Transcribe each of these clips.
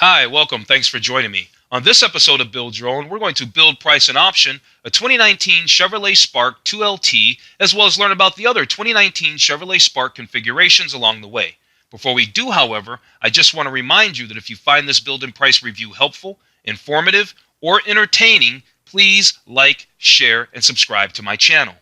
Hi, welcome. Thanks for joining me. On this episode of Build Your Own, we're going to build, price, and option a 2019 Chevrolet Spark 2LT, as well as learn about the other 2019 Chevrolet Spark configurations along the way. Before we do, however, I just want to remind you that if you find this build and price review helpful, informative, or entertaining, please like, share, and subscribe to my channel.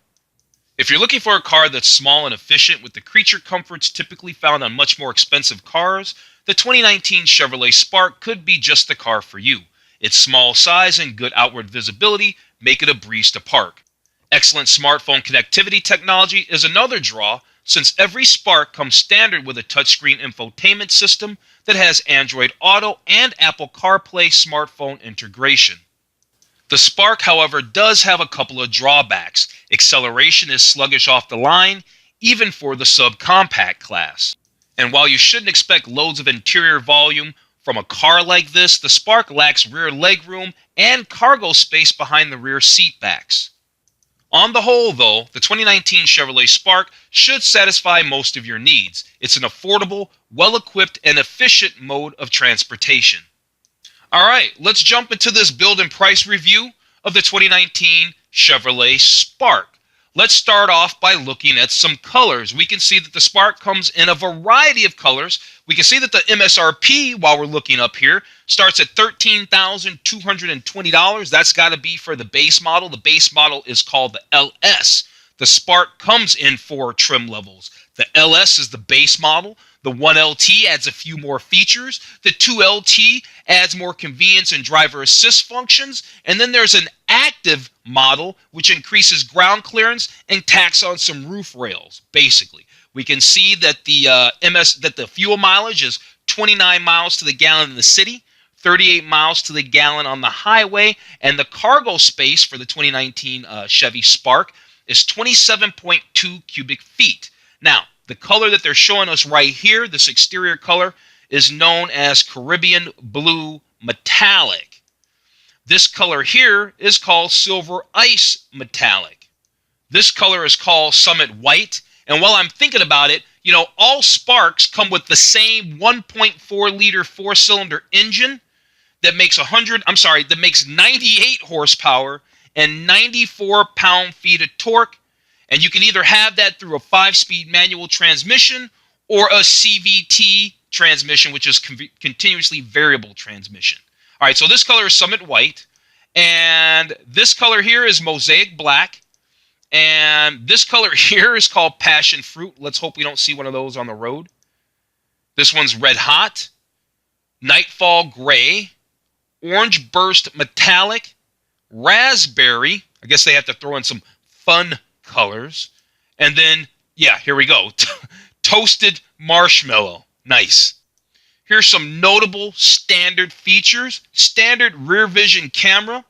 If you're looking for a car that's small and efficient with the creature comforts typically found on much more expensive cars, the 2019 Chevrolet Spark could be just the car for you. Its small size and good outward visibility make it a breeze to park. Excellent smartphone connectivity technology is another draw, since every Spark comes standard with a touchscreen infotainment system that has Android Auto and Apple CarPlay smartphone integration. The Spark, however, does have a couple of drawbacks. Acceleration is sluggish off the line, even for the subcompact class. And while you shouldn't expect loads of interior volume from a car like this, the Spark lacks rear legroom and cargo space behind the rear seat backs. On the whole, though, the 2019 Chevrolet Spark should satisfy most of your needs. It's an affordable, well-equipped, and efficient mode of transportation. Alright, let's jump into this build and price review of the 2019 Chevrolet Spark. Let's start off by looking at some colors. We can see that the Spark comes in a variety of colors. We can see that the MSRP, while we're looking up here, starts at $13,220. That's got to be for the base model. The base model is called the LS. The Spark comes in 4 trim levels. The LS is the base model. The 1LT adds a few more features. The 2LT adds more convenience and driver assist functions. And then there's an Activ model, which increases ground clearance and tacks on some roof rails, basically. We can see that the fuel mileage is 29 miles to the gallon in the city, 38 miles to the gallon on the highway, and the cargo space for the 2019 Chevy Spark is 27.2 cubic feet. Now, the color that they're showing us right here, this exterior color, is known as Caribbean Blue Metallic. This color here is called Silver Ice Metallic. This color is called Summit White. And while I'm thinking about it, you know, all Sparks come with the same 1.4-liter 4-cylinder engine that makes 98 horsepower and 94 pound-feet of torque. And you can either have that through a 5-speed manual transmission or a CVT transmission, which is continuously variable transmission. All right, so this color is Summit White, and this color here is Mosaic Black, and this color here is called Passion Fruit. Let's hope we don't see one of those on the road. This one's Red Hot, Nightfall Gray, Orange Burst Metallic, Raspberry. I guess they have to throw in some fun colors. And then, yeah, here we go. Toasted Marshmallow. Nice. Here's some notable standard features. Standard rear vision camera.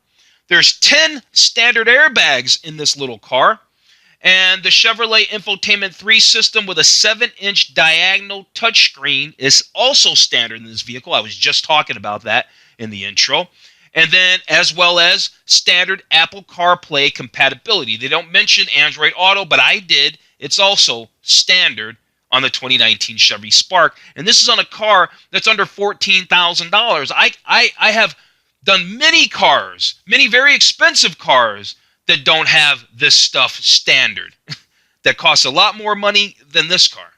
There's 10 standard airbags in this little car. And the Chevrolet Infotainment 3 system with a 7-inch diagonal touchscreen is also standard in this vehicle. I was just talking about that in the intro. And then, as well as standard Apple CarPlay compatibility. They don't mention Android Auto, but I did. It's also standard on the 2019 Chevy Spark. And this is on a car that's under $14,000. I have done many cars, many very expensive cars that don't have this stuff standard. That costs a lot more money than this car.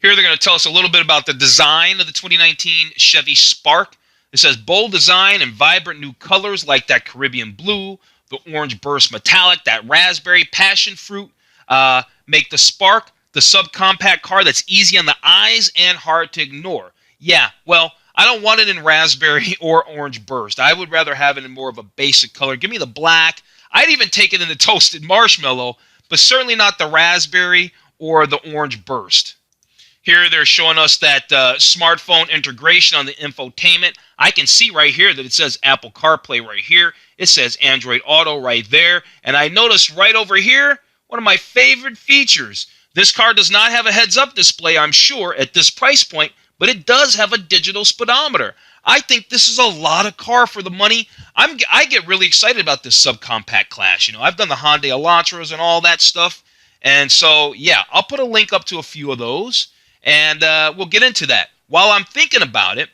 Here they're going to tell us a little bit about the design of the 2019 Chevy Spark. It says bold design and vibrant new colors like that Caribbean Blue, the Orange Burst Metallic, that Raspberry Passion Fruit make the Spark the subcompact car that's easy on the eyes and hard to ignore. Yeah, well, I don't want it in Raspberry or Orange Burst. I would rather have it in more of a basic color. Give me the black. I'd even take it in the Toasted Marshmallow, but certainly not the Raspberry or the Orange Burst. Here they're showing us that smartphone integration on the infotainment. I can see right here that it says Apple CarPlay right here. It says Android Auto right there. And I noticed right over here, one of my favorite features. This car does not have a heads-up display, I'm sure, at this price point, but it does have a digital speedometer. I think this is a lot of car for the money. I get really excited about this subcompact class. You know, I've done the Hyundai Elantras and all that stuff. And so, yeah, I'll put a link up to a few of those, and we'll get into that. While I'm thinking about it,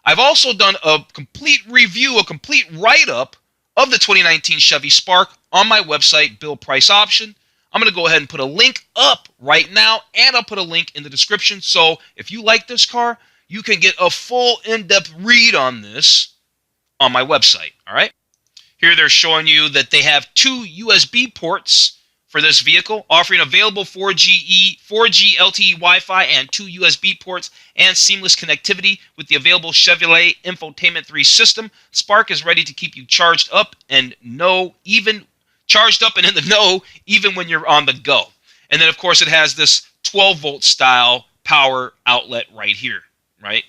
I've also done a complete review, a complete write-up of the 2019 Chevy Spark on my website, Bill Price Option. I'm going to go ahead and put a link up right now, and I'll put a link in the description. So if you like this car, you can get a full in-depth read on this on my website, all right? Here they're showing you that they have 2 USB ports for this vehicle, offering available 4G LTE Wi-Fi and 2 USB ports and seamless connectivity with the available Chevrolet Infotainment 3 system. Spark is ready to keep you charged up and in the know even when you're on the go. And then, of course, it has this 12-volt style power outlet right here, right?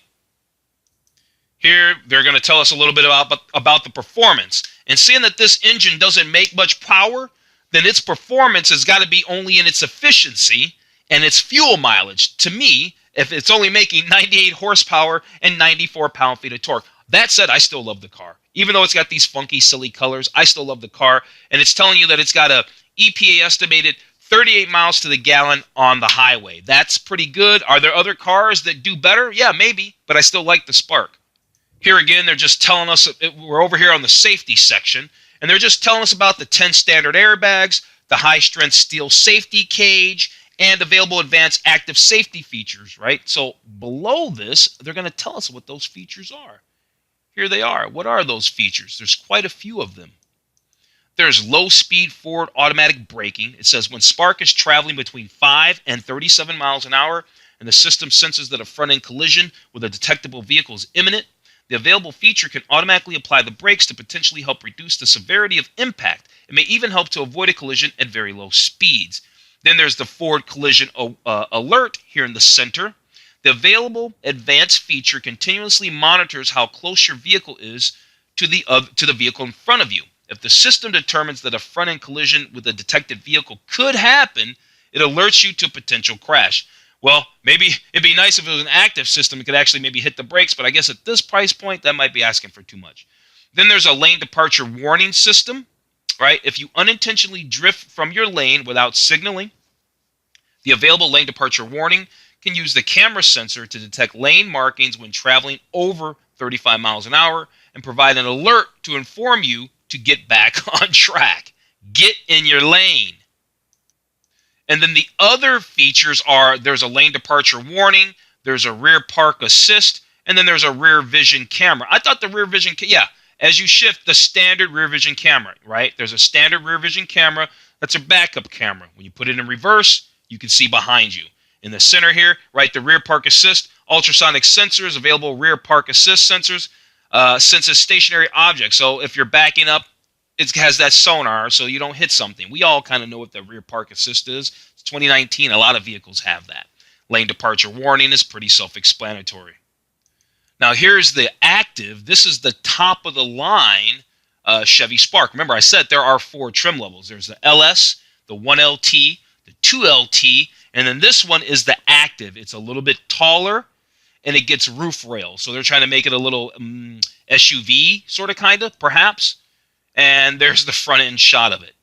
Here, they're going to tell us a little bit about the performance. And seeing that this engine doesn't make much power, then its performance has got to be only in its efficiency and its fuel mileage. To me, if it's only making 98 horsepower and 94 pound-feet of torque. That said, I still love the car. Even though it's got these funky, silly colors, I still love the car. And it's telling you that it's got a EPA estimated 38 miles to the gallon on the highway. That's pretty good. Are there other cars that do better? Yeah, maybe, but I still like the Spark. Here again, they're just telling us, we're over here on the safety section, and they're just telling us about the 10 standard airbags, the high-strength steel safety cage, and available advanced active safety features, right? So below this, they're going to tell us what those features are. Here they are. What are those features? There's quite a few of them. There's low-speed forward automatic braking. It says when Spark is traveling between 5 and 37 miles an hour, and the system senses that a front-end collision with a detectable vehicle is imminent, the available feature can automatically apply the brakes to potentially help reduce the severity of impact. It may even help to avoid a collision at very low speeds. Then there's the forward collision alert here in the center. The available advanced feature continuously monitors how close your vehicle is to the vehicle in front of you. If the system determines that a front-end collision with a detected vehicle could happen, it alerts you to a potential crash. Well, maybe it'd be nice if it was an active system. It could actually maybe hit the brakes, but I guess at this price point, that might be asking for too much. Then there's a lane departure warning system, right? If you unintentionally drift from your lane without signaling, the available lane departure warning can use the camera sensor to detect lane markings when traveling over 35 miles an hour and provide an alert to inform you to get back on track. Get in your lane. And then the other features are there's a lane departure warning, there's a rear park assist, and then there's a rear vision camera. I thought the rear vision, as you shift, the standard rear vision camera, right? There's a standard rear vision camera. That's a backup camera. When you put it in reverse, you can see behind you. In the center here, right, the rear park assist, ultrasonic sensors, available rear park assist sensors, senses stationary objects. So if you're backing up, it has that sonar so you don't hit something. We all kind of know what the rear park assist is. It's 2019. A lot of vehicles have that. Lane departure warning is pretty self-explanatory. Now here's the Activ. This is the top of the line Chevy Spark. Remember, I said there are 4 trim levels. There's the LS, the 1LT, the 2LT, and then this one is the Activ. It's a little bit taller, and it gets roof rails. So they're trying to make it a little SUV, sort of, kind of, perhaps. And there's the front end shot of it.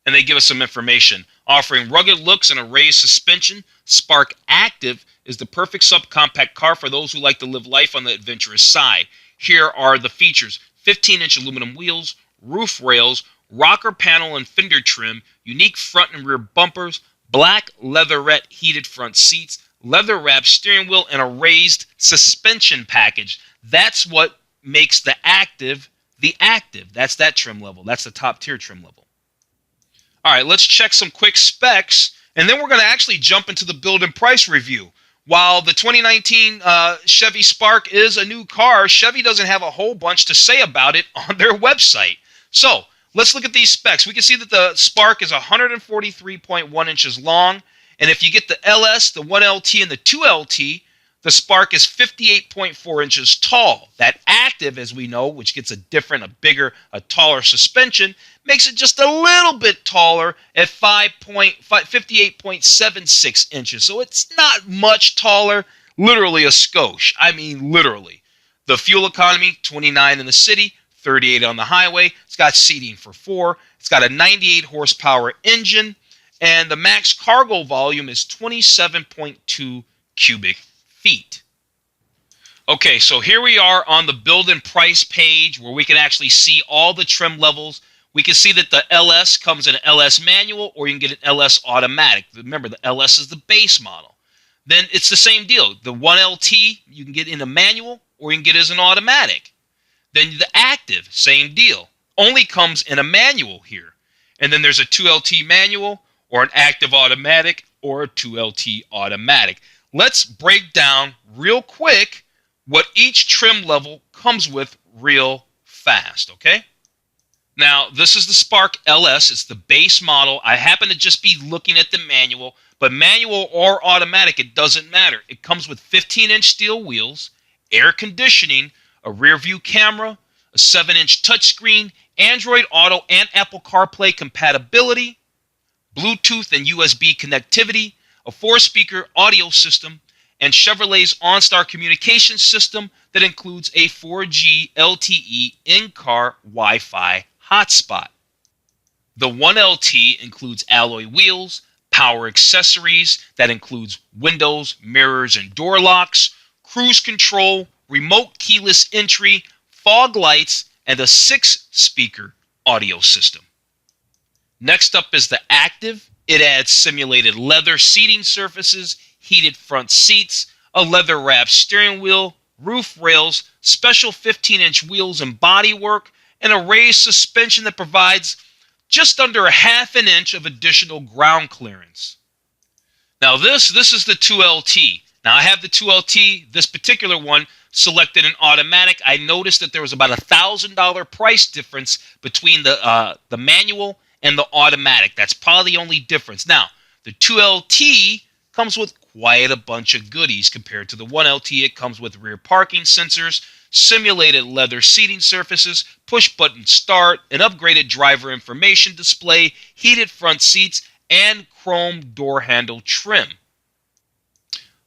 And they give us some information. Offering rugged looks and a raised suspension, Spark Activ is the perfect subcompact car for those who like to live life on the adventurous side. Here are the features: 15-inch aluminum wheels, roof rails, rocker panel and fender trim, unique front and rear bumpers, black leatherette heated front seats, leather-wrapped steering wheel, and a raised suspension package. That's what makes the Activ the Activ. That's that trim level. That's the top tier trim level. All right, let's check some quick specs, and then we're going to actually jump into the build and price review. While the 2019 Chevy Spark is a new car, Chevy doesn't have a whole bunch to say about it on their website. So let's look at these specs. We can see that the Spark is 143.1 inches long, and if you get the LS, the 1LT, and the 2LT, the Spark is 58.4 inches tall. That Activ, as we know, which gets a bigger, taller suspension, makes it just a little bit taller at 58.76 inches. So it's not much taller, literally a skosh. I mean, literally. The fuel economy, 29 in the city, 38 on the highway. It's got seating for 4. It's got a 98 horsepower engine, and the max cargo volume is 27.2 cubic feet. Okay, so here we are on the build and price page where we can actually see all the trim levels. We can see that the LS comes in an LS manual, or you can get an LS automatic. Remember, the LS is the base model. Then it's the same deal. The 1LT you can get in a manual, or you can get as an automatic. Then the Activ, same deal. Only comes in a manual here. And then there's a 2LT manual, or an Activ automatic, or a 2LT automatic. Let's break down real quick what each trim level comes with real fast, okay? Now, this is the Spark LS. It's the base model. I happen to just be looking at the manual, but manual or automatic, it doesn't matter. It comes with 15-inch steel wheels, air conditioning, a rear view camera, a 7-inch touchscreen, Android Auto and Apple CarPlay compatibility, Bluetooth and USB connectivity, a 4-speaker audio system, and Chevrolet's OnStar communication system that includes a 4G LTE in-car Wi-Fi hotspot. The 1LT includes alloy wheels, power accessories that includes windows, mirrors, and door locks, cruise control, remote keyless entry, fog lights, and a 6-speaker audio system. Next up is the Activ. It adds simulated leather seating surfaces, heated front seats, a leather-wrapped steering wheel, roof rails, special 15-inch wheels and bodywork, and a raised suspension that provides just under a ½ an inch of additional ground clearance. Now this is the 2LT. Now I have the 2LT, this particular one, selected in automatic. I noticed that there was about $1,000 price difference between the manual and the automatic. That's probably the only difference. Now, the 2LT comes with quite a bunch of goodies compared to the 1LT. It comes with rear parking sensors, simulated leather seating surfaces, push-button start, an upgraded driver information display, heated front seats, and chrome door handle trim.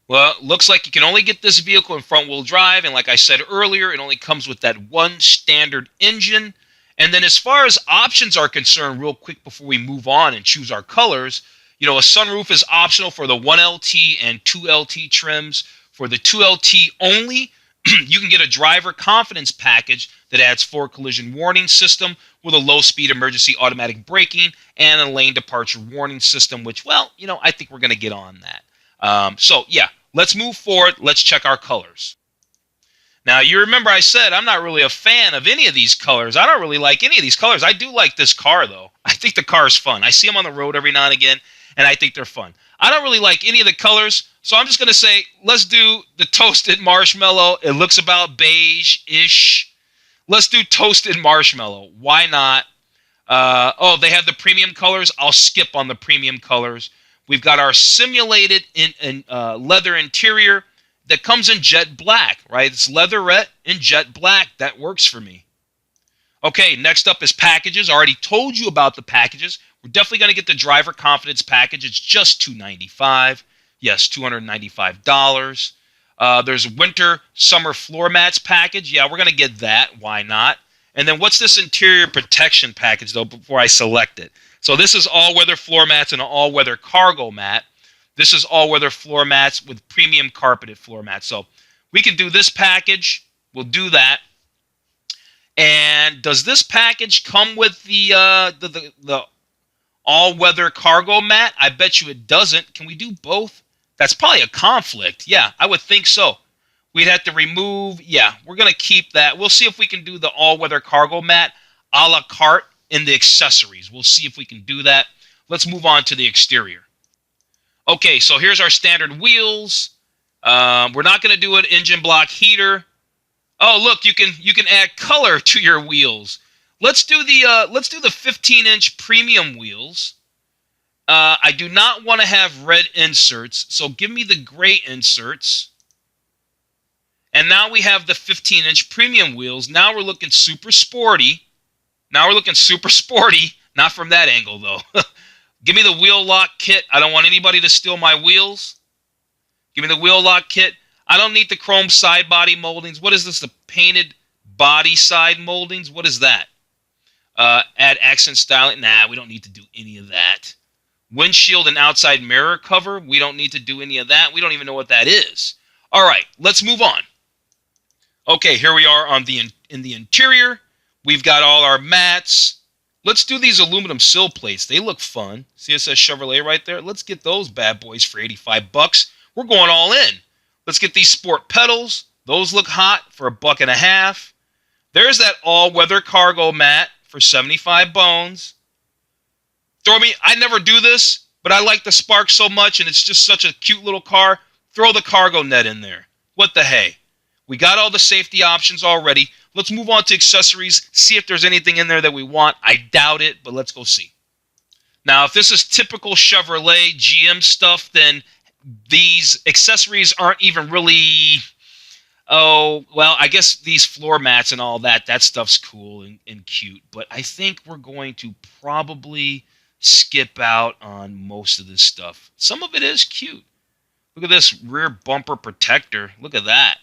Well, looks like you can only get this vehicle in front-wheel drive, and like I said earlier, it only comes with that one standard engine. And then as far as options are concerned, real quick before we move on and choose our colors, you know, a sunroof is optional for the 1LT and 2LT trims. For the 2LT only, you can get a driver confidence package that adds 4 collision warning system with a low-speed emergency automatic braking and a lane departure warning system, which, well, you know, I think we're going to get on that. So, yeah, let's move forward. Let's check our colors. Now, you remember I said I'm not really a fan of any of these colors. I don't really like any of these colors. I do like this car, though. I think the car is fun. I see them on the road every now and again, and I think they're fun. I don't really like any of the colors, so I'm just going to say let's do the toasted marshmallow. It looks about beige-ish. Let's do toasted marshmallow. Why not? Oh, they have the premium colors. I'll skip on the premium colors. We've got our simulated leather interior that comes in jet black, right? It's leatherette in jet black. That works for me. Okay, next up is packages. I already told you about the packages. We're definitely going to get the driver confidence package. It's just $295. Yes, $295. There's a winter summer floor mats package. Yeah, we're going to get that. Why not? And then what's this interior protection package, though, before I select it? So this is all-weather floor mats and an all-weather cargo mat. This is all-weather floor mats with premium carpeted floor mats. So we can do this package. We'll do that. And does this package come with the all-weather cargo mat? I bet you it doesn't. Can we do both? That's probably a conflict. Yeah, I would think so. We'd have to remove. Yeah, we're going to keep that. We'll see if we can do the all-weather cargo mat a la carte in the accessories. We'll see if we can do that. Let's move on to the exterior. Okay, so here's our standard wheels. We're not going to do an engine block heater. Oh, look, you can add color to your wheels. Let's do the 15-inch premium wheels. I do not want to have red inserts, so give me the gray inserts. And now we have the 15-inch premium wheels. Now we're looking super sporty. Not from that angle, though. Give me the wheel lock kit. I don't want anybody to steal my wheels. Give me the wheel lock kit. I don't need the chrome side body moldings. What is this? The painted body side moldings? What is that? Add accent styling. Nah, we don't need to do any of that. Windshield and outside mirror cover. We don't need to do any of that. We don't even know what that is. All right, let's move on. Okay, here we are on in the interior. We've got all our mats. Let's do these aluminum sill plates. They look fun. See it says Chevrolet right there? Let's get those bad boys for 85 bucks. We're going all in. Let's get these sport pedals. Those look hot for $1.50. There's that all-weather cargo mat for 75 bones. I never do this, but I like the Spark so much, and it's just such a cute little car. Throw the cargo net in there. What the hey? We got all the safety options already. Let's move on to accessories, see if there's anything in there that we want. I doubt it, but let's go see. Now, if this is typical Chevrolet GM stuff, then these accessories aren't even really... Oh, well, I guess these floor mats and all that stuff's cool and cute. But I think we're going to probably skip out on most of this stuff. Some of it is cute. Look at this rear bumper protector. Look at that.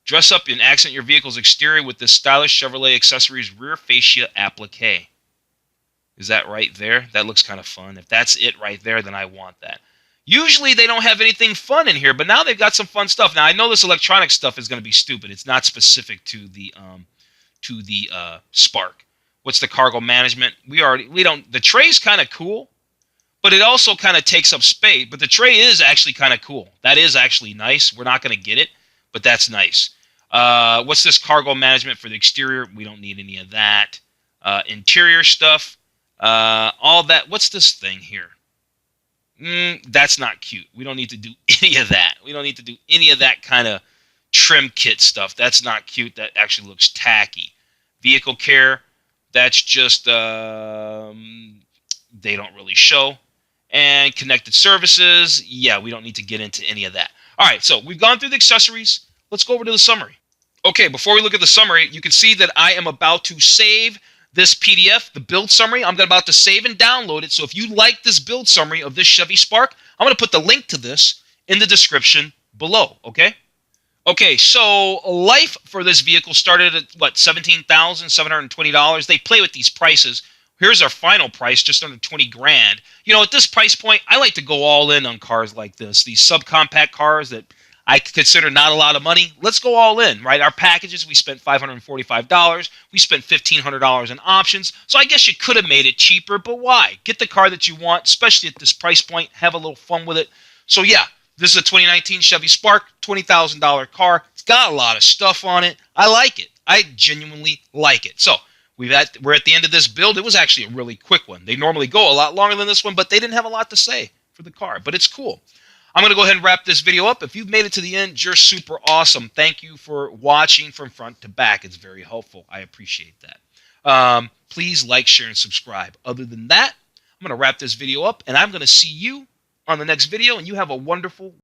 Dress up and accent your vehicle's exterior with this stylish Chevrolet Accessories rear fascia applique. Is that right there? That looks kind of fun. If that's it right there, then I want that. Usually they don't have anything fun in here, but now they've got some fun stuff. Now I know this electronic stuff is going to be stupid. It's not specific to the Spark. What's the cargo management? The tray's kind of cool, but it also kind of takes up space. But the tray is actually kind of cool. That is actually nice. We're not going to get it, but that's nice. What's this cargo management for the exterior? We don't need any of that. Interior stuff. All that. What's this thing here? That's not cute. We don't need to do any of that. We don't need to do any of that kind of trim kit stuff. That's not cute. That actually looks tacky. Vehicle care, that's just, they don't really show. And connected services, yeah, we don't need to get into any of that. All right, so we've gone through the accessories. Let's go over to the summary. Okay, before we look at the summary, you can see that I am about to save this PDF, the build summary. I'm about to save and download it. So if you like this build summary of this Chevy Spark, I'm going to put the link to this in the description below, okay? Okay, so life for this vehicle started at, what, $17,720? They play with these prices. Here's our final price, just under 20 grand. You know, at this price point, I like to go all in on cars like this. These subcompact cars that I consider not a lot of money. Let's go all in, right? Our packages, we spent $545. We spent $1,500 in options. So I guess you could have made it cheaper, but why? Get the car that you want, especially at this price point. Have a little fun with it. So yeah, this is a 2019 Chevy Spark, $20,000 car. It's got a lot of stuff on it. I like it. I genuinely like it. So we're at the end of this build. It was actually a really quick one. They normally go a lot longer than this one, but they didn't have a lot to say for the car. But it's cool. I'm going to go ahead and wrap this video up. If you've made it to the end, you're super awesome. Thank you for watching from front to back. It's very helpful. I appreciate that. Please like, share, and subscribe. Other than that, I'm going to wrap this video up, and I'm going to see you on the next video, and you have a wonderful